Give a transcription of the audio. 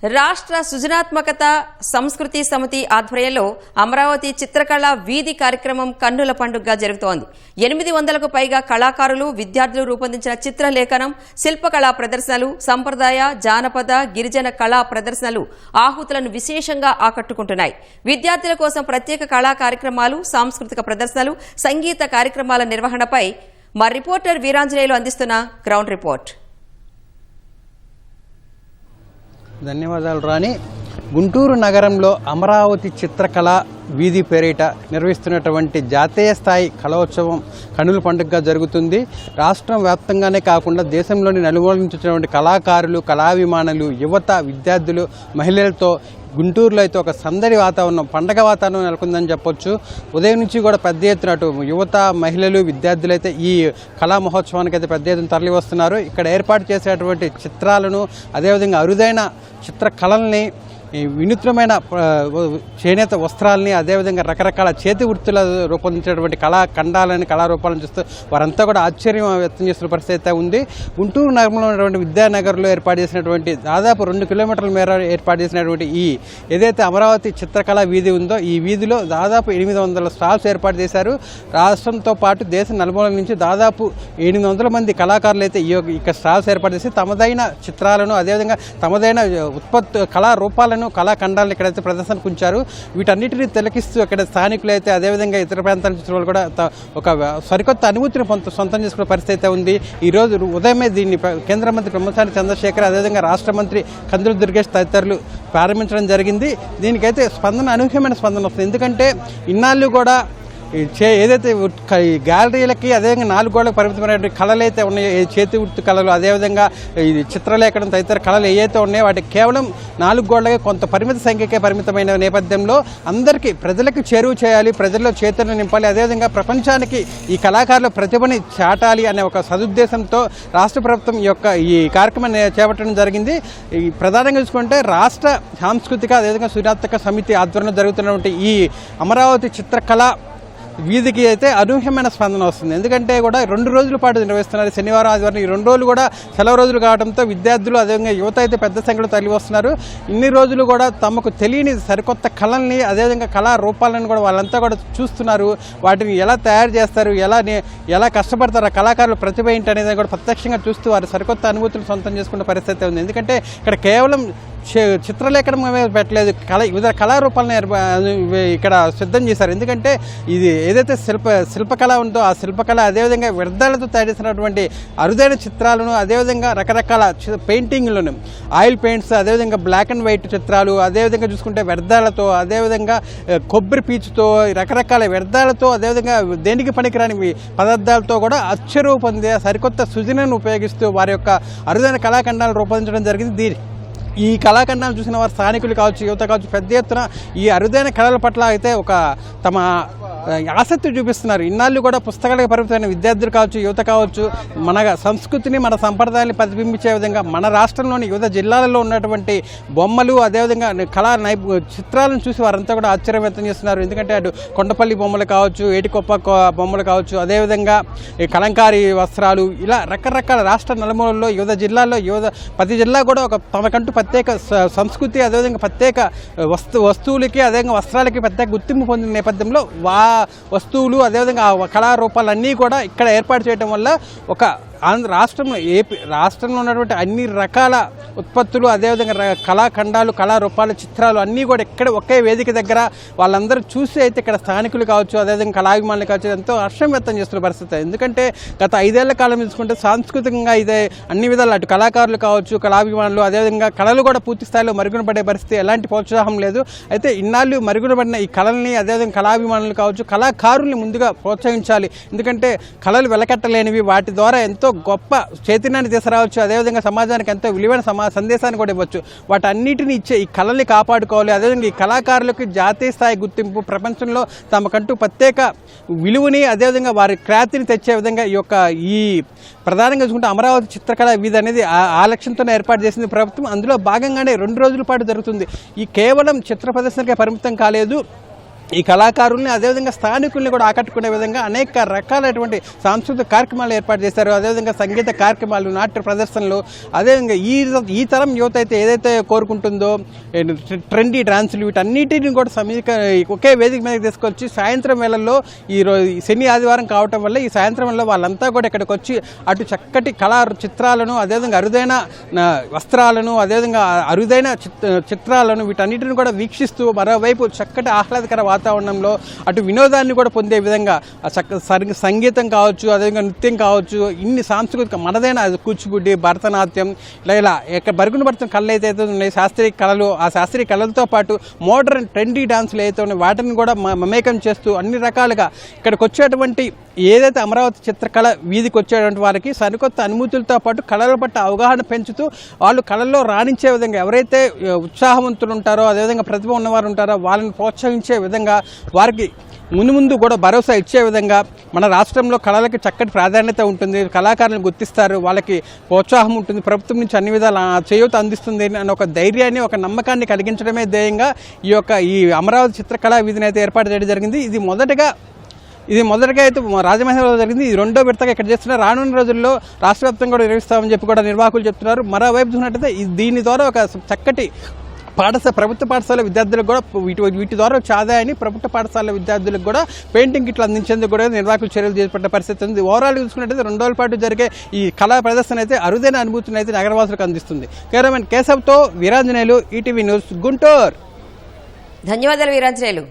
రాష్ట్ర సృజనాత్మకత సంస్కృతి సమితి ఆధ్వర్యంలో అమరావతి చిత్రకళ వీధి కార్యక్రమం కన్నుల పండుగగా జరుగుతోంది. 800కు పైగా కళాకారులు, విద్యార్థులు రూపొందించిన చిత్రలేఖనం, శిల్పకళా ప్రదర్శనలు, సంప్రదాయ, జానపద, గిరిజన కళా ప్రదర్శనలు ఆహుతులను విశేషంగా ఆకట్టుకుంటున్నాయి. విద్యార్థుల కోసం ప్రత్యేక కళా కార్యక్రమాలు, సాంస్కృతిక ప్రదర్శనలు, సంగీత కార్యక్రమాల నిర్వహణపై మా రిపోర్టర్ వీరాంజనేయులు అందిస్తున్న గ్రౌండ్ రిపోర్ట్. ధన్యవాదాలు రాణి. గుంటూరు నగరంలో అమరావతి చిత్రకళ వీధి పేరిట నిర్వహిస్తున్నటువంటి జాతీయ స్థాయి కళోత్సవం కన్నుల పండుగగా జరుగుతుంది. రాష్ట్రం వ్యాప్తంగానే కాకుండా దేశంలోని నలుమూల నుంచి వచ్చినటువంటి కళాకారులు, కళాభిమానులు, యువత, విద్యార్థులు, మహిళలతో గుంటూరులో అయితే ఒక సందడి వాతావరణం, పండగ వాతావరణం నెలకొందని చెప్పొచ్చు. ఉదయం నుంచి కూడా పెద్ద ఎత్తున యువత, మహిళలు, విద్యార్థులు అయితే ఈ కళా మహోత్సవానికి అయితే పెద్ద ఎత్తున తరలి వస్తున్నారు. ఇక్కడ ఏర్పాటు చేసేటువంటి చిత్రాలను, అదేవిధంగా అరుదైన చిత్రకళల్ని, వినూత్నమైన చేనేత వస్త్రాలని, అదేవిధంగా రకరకాల చేతి వృత్తుల రూపొందించినటువంటి కళాఖండాలని, కళారూపాలను చూస్తూ వారంతా కూడా ఆశ్చర్యం వ్యక్తం చేస్తున్న పరిస్థితి అయితే ఉంది. గుంటూరు నగరంలో ఉన్నటువంటి విద్యానగర్లో ఏర్పాటు చేసినటువంటి దాదాపు 2 కిలోమీటర్ల మేర ఏర్పాటు చేసినటువంటి ఈ ఏదైతే అమరావతి చిత్రకళ వీధి ఉందో ఈ వీధిలో దాదాపు 800 స్టాల్స్ ఏర్పాటు చేశారు. రాష్ట్రంతో పాటు దేశం నలుమూలల నుంచి దాదాపు 800 మంది కళాకారులు అయితే ఇక్కడ స్టాల్స్ ఏర్పాటు చేసి తమదైన చిత్రాలను, అదేవిధంగా తమదైన కళారూపాలను, కళాఖండాలను ఇక్కడైతే ప్రదర్శనకు ఉంచారు. వీటన్నిటిని తిలకిస్తూ ఇక్కడ స్థానికులు అయితే, అదేవిధంగా ఇతర ప్రాంతాల నుంచి వాళ్ళు కూడా ఒక సరికొత్త అనుభూతిని సొంతం చేసుకునే పరిస్థితి అయితే ఉంది. ఈరోజు ఉదయమే దీన్ని కేంద్ర మంత్రి పెమ్మసాని చంద్రశేఖర్, అదేవిధంగా రాష్ట్ర మంత్రి కందుల దుర్గేష్ తదితరులు ప్రారంభించడం జరిగింది. దీనికైతే అనూహ్యమైన స్పందన వస్తుంది. ఎందుకంటే ఇన్నాళ్ళు కూడా ఏదైతే గ్యాలరీలకి, అదేవిధంగా 4 గోడలకు పరిమితమైనటువంటి కళలు అయితే ఉన్నాయో, చేతి వృత్తి కళలు, అదేవిధంగా ఇది చిత్రలేఖనం తదితర కళలు ఏవైతే ఉన్నాయో వాటికి కేవలం 4 గోడలకి కొంత పరిమిత సంఖ్యకే పరిమితమైన నేపథ్యంలో అందరికీ ప్రజలకు చేరువ చేయాలి, ప్రజల్లో చైతన్యం నింపాలి, అదేవిధంగా ప్రపంచానికి ఈ కళాకారుల ప్రతిభని చాటాలి అనే ఒక సదుద్దేశంతో రాష్ట్ర ప్రభుత్వం ఈ కార్యక్రమాన్ని చేపట్టడం జరిగింది. ఈ ప్రధానంగా చూసుకుంటే రాష్ట్ర సాంస్కృతిక, అదేవిధంగా సృజనాత్మక సమితి ఆధ్వర్యంలో జరుగుతున్నటువంటి ఈ అమరావతి చిత్రకళ వీధికి అయితే అనూహ్యమైన స్పందన వస్తుంది. ఎందుకంటే కూడా 2 రోజుల పాటు నిర్వహిస్తున్నారు. శనివారం, ఆదివారం ఈ 2 రోజులు కూడా సెలవు రోజులు కావడంతో విద్యార్థులు, అదేవిధంగా యువత అయితే పెద్ద సంఖ్యలో తరలి వస్తున్నారు. ఇన్ని రోజులు కూడా తమకు తెలియని సరికొత్త కళల్ని, అదేవిధంగా కళారూపాలను కూడా వాళ్ళంతా కూడా చూస్తున్నారు. వాటిని ఎలా తయారు చేస్తారు, ఎలా కష్టపడతారు, ఆ కళాకారుల ప్రతిభ ఏంటి అనేది కూడా ప్రత్యక్షంగా చూస్తూ వారు సరికొత్త అనుభూతులు సొంతం చేసుకునే పరిస్థితి ఉంది. ఎందుకంటే ఇక్కడ కేవలం చిత్రలేఖనం పెట్టలేదు, వివిధ కళారూపాలను ఇక్కడ సిద్ధం చేశారు. ఎందుకంటే ఇది ఏదైతే శిల్పకళ ఉందో ఆ శిల్పకళ, అదేవిధంగా వ్యర్థాలతో తయారు చేసినటువంటి అరుదైన చిత్రాలను, అదేవిధంగా రకరకాల పెయింటింగ్లను, ఆయిల్ పెయింట్స్, అదేవిధంగా బ్లాక్ అండ్ వైట్ చిత్రాలు, అదేవిధంగా చూసుకుంటే వ్యర్థాలతో, అదేవిధంగా కొబ్బరి పీచుతో, రకరకాల వ్యర్థాలతో, అదేవిధంగా దేనికి పనికిరాని పదార్థాలతో కూడా అచ్చరువు పొందే సరికొత్త సృజనను ఉపయోగిస్తూ వారి యొక్క అరుదైన కళాఖండాలను రూపొందించడం జరిగింది. ఈ కళాఖండాలు చూసిన వారు స్థానికులు కావచ్చు, యువత కావచ్చు, పెద్ద ఎత్తున ఈ అరుదైన కళల పట్ల అయితే తమ ఆసక్తి చూపిస్తున్నారు. ఇన్నాళ్ళు కూడా పుస్తకాలకు పరిమితమైన విద్యార్థులు కావచ్చు, యువత కావచ్చు, మన సంస్కృతిని, మన సంప్రదాయాన్ని ప్రతిబింబించే విధంగా మన రాష్ట్రంలోని వివిధ జిల్లాలలో ఉన్నటువంటి బొమ్మలు, అదేవిధంగా చిత్రాలను చూసి వారంతా కూడా ఆశ్చర్యం వ్యక్తం చేస్తున్నారు. ఎందుకంటే అటు కొండపల్లి బొమ్మలు కావచ్చు, ఏటికొప్ప బొమ్మలు కావచ్చు, అదేవిధంగా కలంకారీ వస్త్రాలు, ఇలా రకరకాల రాష్ట్ర నలుమూలల్లో వివిధ జిల్లాల్లో ప్రతి జిల్లా కూడా తమకంటూ ప్రత్యేక సంస్కృతి, అదేవిధంగా ప్రత్యేక వస్తువులకి, అదేవిధంగా వస్త్రాలకి ప్రత్యేక గుర్తింపు పొందిన నేపథ్యంలో వస్తువులు, అదేవిధంగా కళారూపాలన్నీ కూడా ఇక్కడ ఏర్పాటు చేయడం వల్ల ఒక రాష్ట్రంలో ఉన్నటువంటి అన్ని రకాల ఉత్పత్తులు, అదేవిధంగా కళాఖండాలు, కళారూపాలు, చిత్రాలు అన్నీ కూడా ఇక్కడ ఒకే వేదిక దగ్గర వాళ్ళందరూ చూసి అయితే ఇక్కడ స్థానికులు కావచ్చు, అదేవిధంగా కళాభిమానులు కావచ్చు ఎంతో హర్షం వ్యక్తం చేస్తున్న పరిస్థితి. ఎందుకంటే గత 5 ఏళ్ల కాలం తీసుకుంటే సాంస్కృతికంగా ఇదే అన్ని విధాలు అటు కళాకారులు కావచ్చు, కళాభిమానులు, అదేవిధంగా కళలు కూడా పూర్తి స్థాయిలో మరుగునపడే పరిస్థితి, ఎలాంటి ప్రోత్సాహం లేదు. అయితే ఇన్నాళ్ళు మరుగునపడిన ఈ కళల్ని, అదేవిధంగా కళాభిమానులు కావచ్చు, కళాకారుల్ని ముందుగా ప్రోత్సహించాలి. ఎందుకంటే కళలు వెలకట్టలేనివి, వాటి ద్వారా ఎంతో గొప్ప చైతన్యాన్ని తీసుకురావచ్చు, అదేవిధంగా సమాజానికి ఎంతో విలువైన సందేశాన్ని కూడా ఇవ్వచ్చు. వాటన్నిటిని ఇచ్చే ఈ కళల్ని కాపాడుకోవాలి. అదేవిధంగా ఈ కళాకారులకు జాతీయ స్థాయి గుర్తింపు, ప్రపంచంలో తమకంటూ ప్రత్యేక విలువని, అదేవిధంగా వారి ఖ్యాతిని తెచ్చే విధంగా ఈ ప్రధానంగా చూసుకుంటే అమరావతి చిత్రకళ వీధి అనేది ఆ లక్ష్యంతోనే ఏర్పాటు చేసింది ప్రభుత్వం. అందులో భాగంగానే 2 రోజుల పాటు జరుగుతుంది. ఈ కేవలం చిత్ర ప్రదర్శనకే పరిమితం కాలేదు. ఈ కళాకారుల్ని అదేవిధంగా స్థానికుల్ని కూడా ఆకట్టుకునే విధంగా అనేక రకాలైనటువంటి సాంస్కృతిక కార్యక్రమాలు ఏర్పాటు చేశారు. అదేవిధంగా సంగీత కార్యక్రమాలు, నాట్య ప్రదర్శనలు, అదేవిధంగా ఈ తరం యువత అయితే ఏదైతే కోరుకుంటుందో ట్రెండీ డాన్సులు వీటన్నిటిని కూడా ఒకే వేదిక మీద తీసుకొచ్చి సాయంత్రం వేళల్లో శని ఆదివారం కావటం వల్ల ఈ సాయంత్రం వేళలో వాళ్ళంతా కూడా ఇక్కడికి వచ్చి అటు చక్కటి కళా చిత్రాలను, అదేవిధంగా అరుదైన వస్త్రాలను, అదేవిధంగా అరుదైన చిత్రాలను వీటన్నిటిని కూడా వీక్షిస్తూ మరోవైపు చక్కటి ఆహ్లాదకర వాతావరణంలో అటు వినోదాన్ని కూడా పొందే విధంగా సంగీతం కావచ్చు, అదేవిధంగా నృత్యం కావచ్చు, ఇన్ని సాంస్కృతిక మనదైన కూచిపూడి, భరతనాట్యం ఇలా బరుగున భరతం కళలు అయితే ఉన్నాయి, శాస్త్రీయ కళలు, ఆ శాస్త్రీయ కళలతో పాటు మోడర్న్ ట్రెండీ డాన్సులు అయితే ఉన్నాయి వాటిని కూడా మమేకం చేస్తూ అన్ని రకాలుగా ఇక్కడికి వచ్చేటువంటి ఏదైతే అమరావతి చిత్రకళ వీధికి వచ్చేటువంటి వారికి సరికొత్త అనుభూతులతో పాటు కళల పట్ల అవగాహన పెంచుతూ వాళ్ళు కళల్లో రాణించే విధంగా ఎవరైతే ఉత్సాహవంతులు ఉంటారో, అదేవిధంగా ప్రతిభ ఉన్నవారు ఉంటారో వాళ్ళని ప్రోత్సహించే విధంగా వారికి ముందు కూడా భరోసా ఇచ్చే విధంగా మన రాష్ట్రంలో కళలకి చక్కటి ప్రాధాన్యత ఉంటుంది, కళాకారులను గుర్తిస్తారు, వాళ్ళకి ప్రోత్సాహం ఉంటుంది, ప్రభుత్వం నుంచి అన్ని విధాలు చేయూత అందిస్తుంది అని ఒక ధైర్యాన్ని, ఒక నమ్మకాన్ని కలిగించడమే ధ్యేయంగా ఈ అమరావతి చిత్రకళా వీధిని అయితే ఏర్పాటు చేయడం జరిగింది. ఇది మొదటగా అయితే రాజమహేంద్రలో జరిగింది. ఇది రెండో విడతగా ఇక్కడ చేస్తున్నారు. రానున్న రోజుల్లో రాష్ట్ర వ్యాప్తంగా కూడా నిర్వహిస్తామని చెప్పి కూడా నిర్వాహకులు చెప్తున్నారు. మరోవైపు చూసినట్టయితే దీని ద్వారా ఒక చక్కటి ప్రభుత్వ పాఠశాల విద్యార్థులకు కూడా వీటి ద్వారా వచ్చే ఆదాయాన్ని ప్రభుత్వ పాఠశాల విద్యార్థులకు కూడా పెయింటింగ్ కిట్లు అందించేందుకు కూడా నిర్వాహకులు చర్యలు చేపట్టే పరిస్థితి ఉంది. ఓవరాల్ చూసుకున్నట్టయితే 2 రోజుల పాటు జరిగే ఈ కళా ప్రదర్శన అయితే అరుదైన అనుభూతిని అయితే నగరవాసులకు అందిస్తుంది. కేవలం కేశవ్తో వీరాంజనేయులు, ఈటీవీ న్యూస్, గుంటూరు. ధన్యవాదాలు వీరాంజనేయులు.